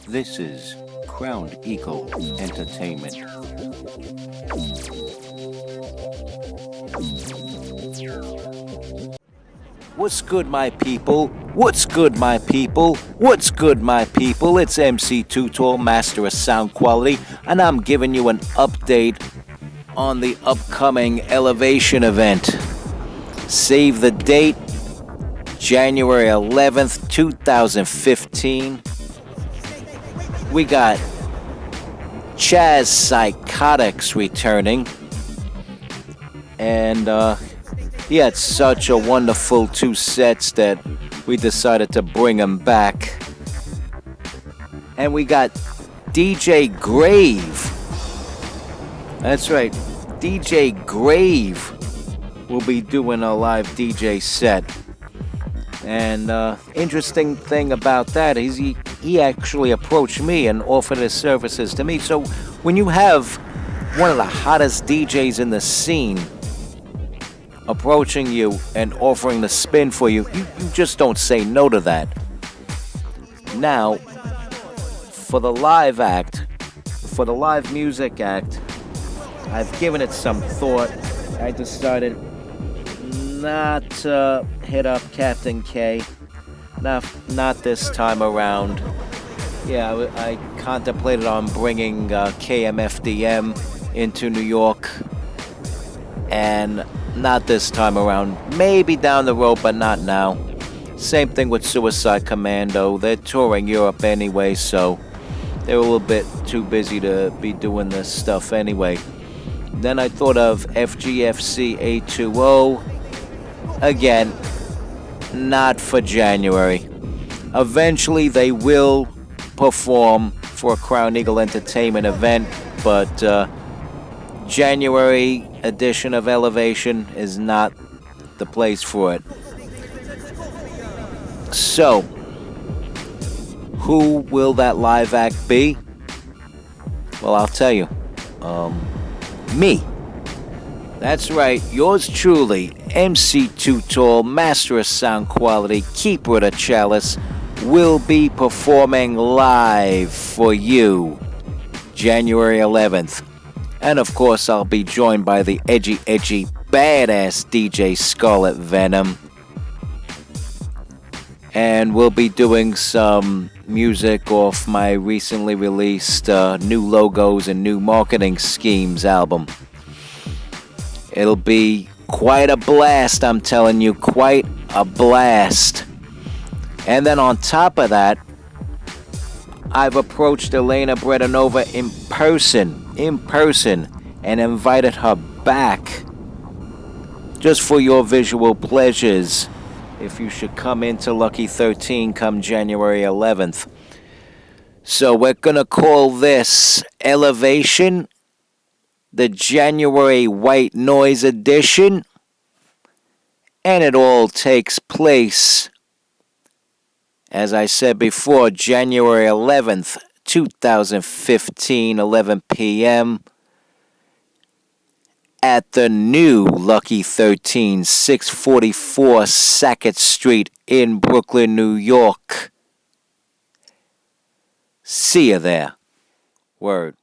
This is Crowned Eagle Entertainment. What's good, my people? What's good, my people? What's good, my people? It's MC Too Tall, Master of Sound Quality, and I'm giving you an update on the upcoming ElevAtioN event. Save the date, January 11th, 2015. We got Chaz PsyKoticz returning, and he had such a wonderful 2 sets that we decided to bring him back. And we got DJ Grave. That's right, DJ Grave will be doing a live DJ set. And interesting thing about that is he actually approached me and offered his services to me. So when you have one of the hottest DJs in the scene approaching you and offering the spin for you, you just don't say no to that. Now, for the live act, for the live music act, I've given it some thought. I decided not to hit up Captain K. Not this time around. Yeah, I contemplated on bringing KMFDM into New York, and not this time around. Maybe down the road, but not now. Same thing with Suicide Commando. They're touring Europe anyway, so they're a little bit too busy to be doing this stuff anyway. Then I thought of FGFC 820. Again, not for January. Eventually they will perform for a Crown Eagle Entertainment event, but January edition of ElevAtioN is not the place for it. So, who will that live act be? Well, I'll tell you. Me. That's right, yours truly, MC Too Tall, Master of Sound Quality, Keeper of the Chalice, will be performing live for you January 11th. And of course, I'll be joined by the edgy, badass DJ Scarlett Venom. And we'll be doing some music off my recently released New Logos and New Marketing Schemes album. It'll be quite a blast, I'm telling you, quite a blast. And then on top of that, I've approached Elena Bredanova in person, and invited her back just for your visual pleasures if you should come into Lucky 13 come January 11th. So we're gonna call this ElevAtioN, the January White Noise edition, and it all takes place, as I said before, January 11th, 2015, 11 p.m. at the new Lucky 13, 644 Sackett St in Brooklyn, New York. See you there. Word.